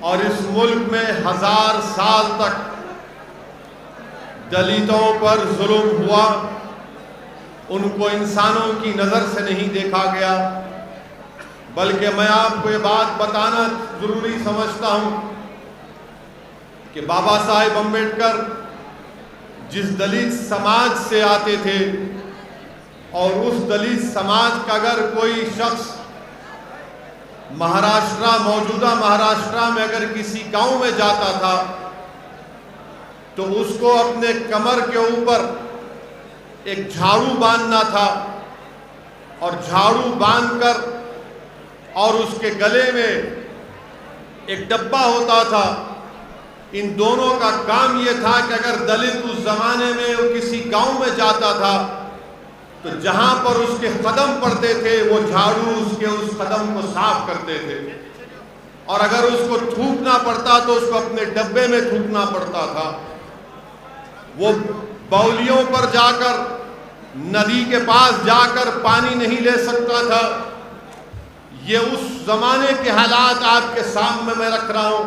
اور اس ملک میں 1000 سال تک دلتوں پر ظلم ہوا، ان کو انسانوں کی نظر سے نہیں دیکھا گیا، بلکہ میں آپ کو یہ بات بتانا ضروری سمجھتا ہوں کہ بابا صاحب امبیڈکر جس دلت سماج سے آتے تھے، اور اس دلت سماج کا اگر کوئی شخص موجودہ مہاراشٹرا میں اگر کسی گاؤں میں جاتا تھا تو اس کو اپنے کمر کے اوپر ایک جھاڑو باندھنا تھا، اور جھاڑو باندھ کر اور اس کے گلے میں ایک ڈبہ ہوتا تھا۔ ان دونوں کا کام یہ تھا کہ اگر دلت اس زمانے میں وہ کسی گاؤں میں جاتا تھا تو جہاں پر اس کے قدم پڑتے تھے وہ جھاڑو اس کے اس قدم کو صاف کرتے تھے، اور اگر اس کو تھوکنا پڑتا تو اس کو اپنے ڈبے میں تھوکنا پڑتا تھا۔ وہ باولیوں پر جا کر، ندی کے پاس جا کر پانی نہیں لے سکتا تھا۔ یہ اس زمانے کے حالات آپ کے سامنے میں رکھ رہا ہوں،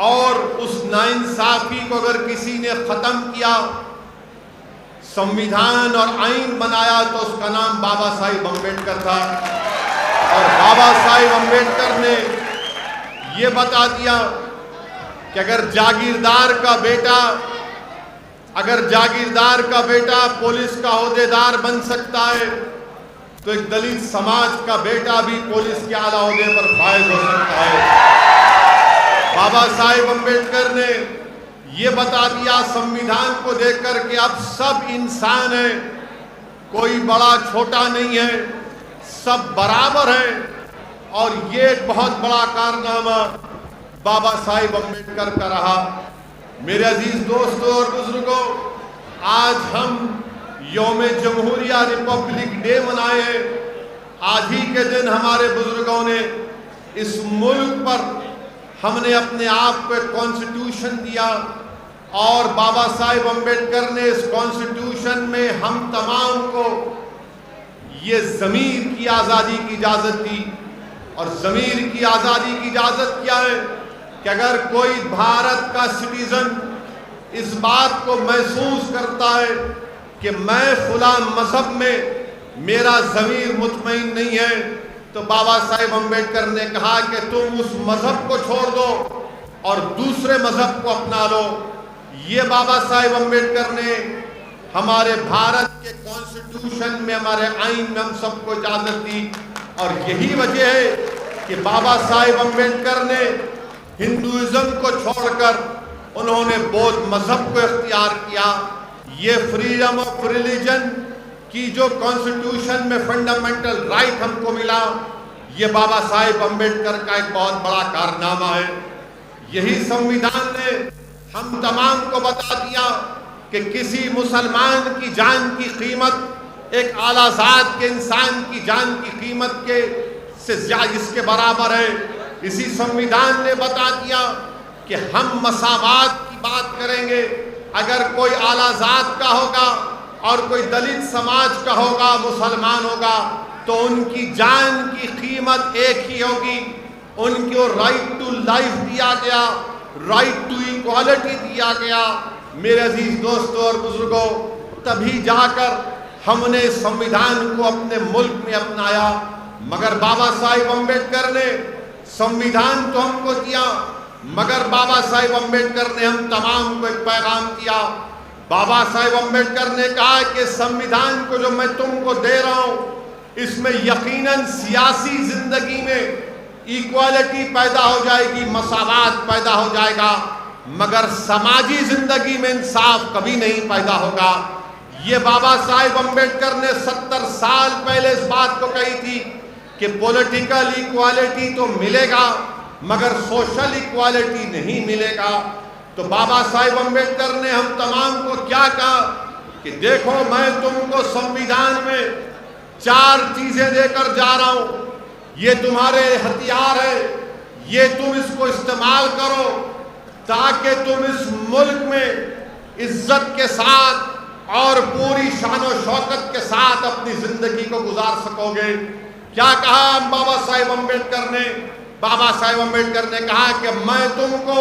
اور اس ناانصافی کو اگر کسی نے ختم کیا، سمویدھان اور آئین بنایا، تو اس کا نام بابا صاحب امبیڈکر تھا۔ اور بابا صاحب امبیڈکر نے یہ بتا دیا کہ اگر جاگیردار کا بیٹا پولیس کا عہدیدار بن سکتا ہے تو ایک دلت سماج کا بیٹا بھی پولیس کے اعلیٰ عہدے پر فائز ہو سکتا ہے۔ بابا صاحب امبیڈکر نے یہ بتا دیا سمویدھان کو دیکھ کر کہ اب سب انسان ہیں، کوئی بڑا چھوٹا نہیں ہے، سب برابر ہیں، اور یہ ایک بہت بڑا کارنامہ بابا صاحب امبیڈکر کا رہا۔ میرے عزیز دوستوں اور بزرگوں، آج ہم یوم جمہوریہ ریپبلک ڈے منائے ہیں۔ آج ہی کے دن ہمارے بزرگوں نے اس ملک پر ہم نے اپنے آپ کو ایک کانسٹیٹیوشن دیا، اور بابا صاحب امبیڈکر نے اس کانسٹیٹیوشن میں ہم تمام کو یہ ضمیر کی آزادی کی اجازت دی۔ اور ضمیر کی آزادی کی اجازت کیا ہے کہ اگر کوئی بھارت کا سٹیزن اس بات کو محسوس کرتا ہے کہ میں فلاں مذہب میں میرا ضمیر مطمئن نہیں ہے، تو بابا صاحب امبیڈکر نے کہا کہ تم اس مذہب کو چھوڑ دو اور دوسرے مذہب کو اپنا لو۔ یہ بابا صاحب امبیڈکر نے ہمارے بھارت کے کانسٹیٹیوشن میں، ہمارے آئین میں ہم سب کو اجازت دی، اور یہی وجہ ہے کہ بابا صاحب امبیڈکر نے ہندوازم کو چھوڑ کر انہوں نے بودھ مذہب کو اختیار کیا۔ یہ فریڈم آف ریلیجن کی جو کانسٹیٹیوشن میں فنڈامنٹل رائٹ ہم کو ملا، یہ بابا صاحب امبیڈکر کا ایک بہت بڑا کارنامہ ہے۔ یہی سمویدھان نے ہم تمام کو بتا دیا کہ کسی مسلمان کی جان کی قیمت ایک اعلیٰ ذات کے انسان کی جان کی قیمت سے زیادہ اس کے برابر ہے۔ اسی سمویدھان نے بتا دیا کہ ہم مساوات کی بات کریں گے۔ اگر کوئی اعلیٰ ذات کا ہوگا اور کوئی دلت سماج کا ہوگا، مسلمان ہوگا، تو ان کی جان کی قیمت ایک ہی ہوگی۔ ان کو رائٹ ٹو لائف دیا گیا، رائٹ ٹو ایکوالٹی دیا گیا۔ میرے عزیز دوستوں اور بزرگوں، تبھی جا کر ہم نے سمویدھان کو اپنے ملک میں اپنایا۔ مگر بابا صاحب امبیڈکر نے سمویدھان تو ہم کو دیا، مگر بابا صاحب امبیڈکر نے ہم تمام کو ایک پیغام دیا۔ بابا صاحب امبیڈکر نے کہا کہ سمویدھان کو جو میں تم کو دے رہا ہوں، اس میں یقیناً سیاسی زندگی میں ایکوالٹی پیدا ہو جائے گی، مساوات پیدا ہو جائے گا، مگر سماجی زندگی میں انصاف کبھی نہیں پیدا ہوگا۔ یہ بابا صاحب امبیڈکر نے 70 سال پہلے اس بات کو کہی تھی کہ پولیٹیکل ایکوالٹی تو ملے گا مگر سوشل ایکوالٹی نہیں ملے گا۔ تو بابا صاحب امبیڈکر نے ہم تمام کو کیا کہا کہ دیکھو، میں تم کو سمویدھان میں 4 چیزیں دے کر جا رہا ہوں، یہ تمہارے ہتھیار ہے، یہ تم اس کو استعمال کرو تاکہ تم اس ملک میں عزت کے ساتھ اور پوری شان و شوکت کے ساتھ اپنی زندگی کو گزار سکو گے۔ کیا کہا بابا صاحب امبیڈکر نے بابا صاحب امبیڈکر نے کہا کہ میں تم کو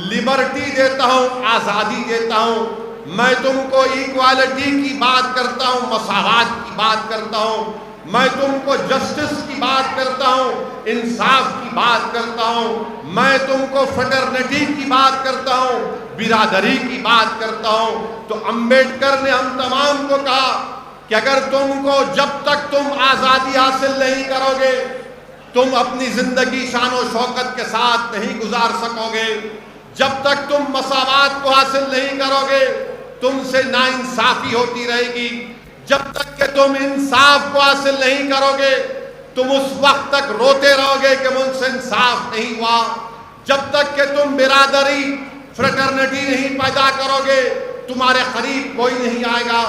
لبرٹی دیتا ہوں، آزادی دیتا ہوں، میں تم کو ایکوالٹی کی بات کرتا ہوں، مساوات کی بات کرتا ہوں، میں تم کو جسٹس کی بات کرتا ہوں، انصاف کی بات کرتا ہوں، میں تم کو فٹرنٹی کی بات کرتا ہوں، برادری کی بات کرتا ہوں۔ تو امبیڈکر نے ہم تمام کو کہا کہ اگر تم کو جب تک تم آزادی حاصل نہیں کرو گے، تم اپنی زندگی شان و شوکت کے ساتھ نہیں گزار سکو گے، جب تک تم مساوات کو حاصل نہیں کرو گے تم سے ناانصافی ہوتی رہے گی، جب تک کہ تم انصاف کو حاصل نہیں کرو گے تم اس وقت تک روتے رہو گے کہ مجھ سے انصاف نہیں ہوا، جب تک کہ تم برادری فریٹرنٹی نہیں پیدا کرو گے تمہارے قریب کوئی نہیں آئے گا۔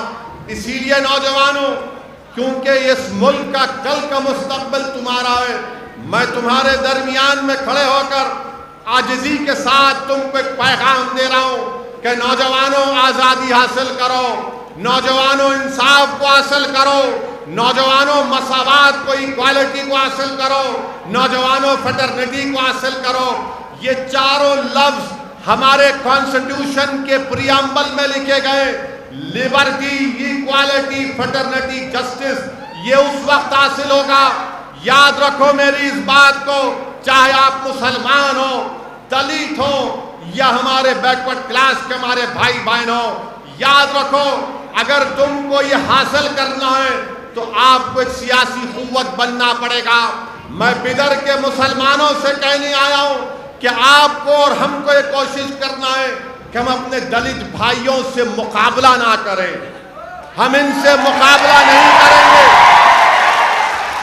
اسی لیے نوجوانوں، کیونکہ اس ملک کا کل کا مستقبل تمہارا ہے، میں تمہارے درمیان میں کھڑے ہو کر عاجزی کے ساتھ تم کو ایک پیغام دے رہا ہوں کہ نوجوانوں آزادی حاصل کرو، نوجوانوں انصاف کو حاصل کرو، نوجوانوں مساوات کو، ایکوالٹی کو حاصل کرو، نوجوانوں فٹرنٹی کو حاصل کرو۔ یہ چاروں لفظ ہمارے کانسٹیٹیوشن کے پریامبل میں لکھے گئے، لبرٹی، ایکوالٹی، فٹرنٹی، جسٹس، یہ اس وقت حاصل ہوگا، یاد رکھو میری اس بات کو، چاہے آپ مسلمان ہو، دلت ہو یا ہمارے بیکورڈ کلاس کے ہمارے بھائی بہن ہو، یاد رکھو اگر تم کو یہ حاصل کرنا ہے تو آپ کو ایک سیاسی قوت بننا پڑے گا۔ میں بدر کے مسلمانوں سے کہنے آیا ہوں کہ آپ کو اور ہم کو یہ کوشش کرنا ہے کہ ہم اپنے دلت بھائیوں سے مقابلہ نہ کریں، ہم ان سے مقابلہ نہیں کریں گے،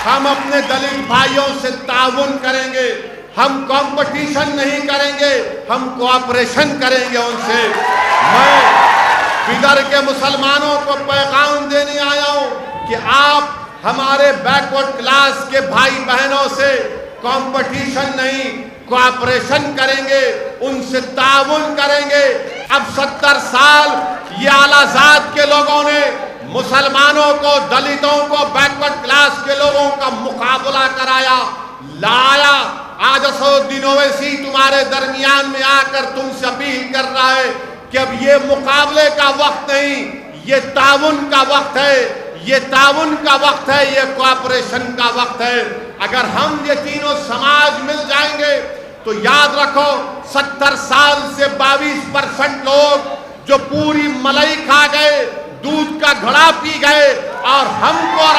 ہم اپنے دلت بھائیوں سے تعاون کریں گے، ہم کمپٹیشن نہیں کریں گے، ہم کوآپریشن کریں گے ان سے۔ میں بدر کے مسلمانوں کو پیغام دینے آیا ہوں کہ آپ ہمارے بیکورڈ کلاس کے بھائی بہنوں سے کمپٹیشن نہیں، کوآپریشن کریں گے، ان سے تعاون کریں گے۔ اب 70 سال یہ اعلیٰ ذات کے لوگوں نے مسلمانوں کو، دلتوں کو، بیکورڈ کلاس کے لوگوں کا مقابلہ کرایا، لایا۔ آج اسدالدین اویسی تمہارے درمیان میں آ کر تم سے اپیل کر رہا ہے کہ اب یہ مقابلے کا وقت نہیں، یہ تعاون کا وقت ہے، یہ تعاون کا وقت ہے، یہ کوآپریشن کا وقت ہے۔ اگر ہم یہ تینوں سماج مل جائیں گے تو یاد رکھو 70 سال سے 22% لوگ جو پوری ملائی کھا گئے، دودھ کا گھڑا پی گئے، اور ہم کو اور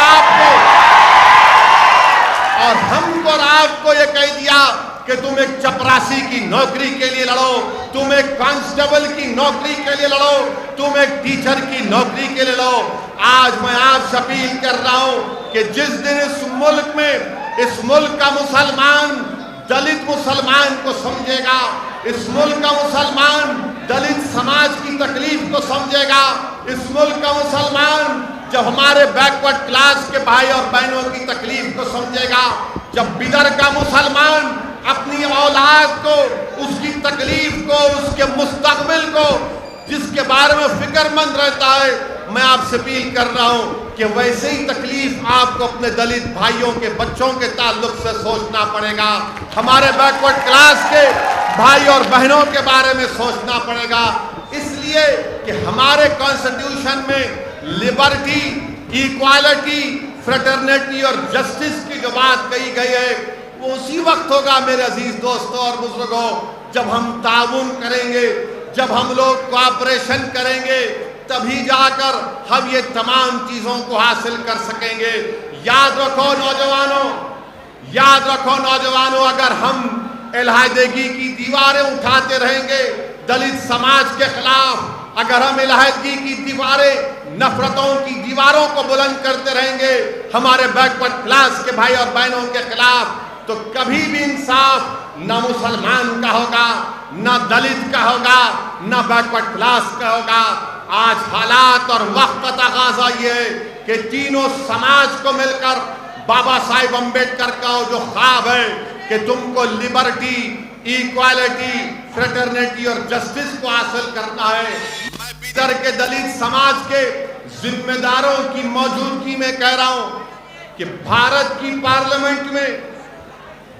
آپ کو یہ کہہ دیا کہ تم ایک چپراسی کی نوکری کے لیے لڑو، تم ایک کانسٹیبل کی نوکری کے لیے لڑو، تم ایک ٹیچر کی نوکری کے لیے لڑو۔ آج میں آپ سے اپیل کر رہا ہوں کہ جس دن اس ملک میں، اس ملک کا مسلمان دلت مسلمان کو سمجھے گا، اس ملک کا مسلمان دلت سماج کی تکلیف کو سمجھے گا، اس ملک کا مسلمان جب ہمارے بیکورڈ کلاس کے بھائی اور بہنوں کی تکلیف کو سمجھے گا، جب بدر کا مسلمان اپنی اولاد کو، اس کی تکلیف کو، اس کے مستقبل کو، جس کے بارے میں فکر مند رہتا ہے، میں آپ سے اپیل کر رہا ہوں کہ ویسے ہی تکلیف آپ کو اپنے دلت بھائیوں کے بچوں کے تعلق سے سوچنا پڑے گا، ہمارے بیکورڈ کلاس کے بھائی اور بہنوں کے بارے میں سوچنا پڑے گا، اس لیے کہ ہمارے کانسٹیٹیوشن میں لبرٹی، ایکوالٹی، فریٹرنٹی اور جسٹس کی جو بات کہی گئی ہے وہ اسی وقت ہوگا میرے عزیز دوستوں اور بزرگوں جب ہم تعاون کریں گے، جب ہم لوگ کوآپریشن کریں گے، تبھی جا کر ہم یہ تمام چیزوں کو حاصل کر سکیں گے۔ یاد رکھو نوجوانوں، یاد رکھو نوجوانوں، اگر ہم علیحدگی کی دیواریں اٹھاتے رہیں گے دلت سماج کے خلاف، اگر ہم علیحدگی کی دیواریں، نفرتوں کی دیواروں کو بلند کرتے رہیں گے ہمارے بیکورڈ کلاس کے بھائی اور بہنوں کے خلاف، تو کبھی بھی انصاف نہ مسلمان کا ہوگا، نہ دلت کا ہوگا، نہ بیکورڈ کلاس کا ہوگا۔ آج حالات اور وقت کا تقاضا یہ ہے کہ تینوں سماج کو مل کر بابا صاحب امبیڈکر کا جو خواب ہے کہ تم کو لبرٹی، ایکوالٹی، فریٹرنٹی اور جسٹس کو حاصل کرنا ہے۔ میں بدر کے دلت سماج کے ذمہ داروں کی موجودگی میں کہہ رہا ہوں کہ بھارت کی پارلیمنٹ میں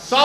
100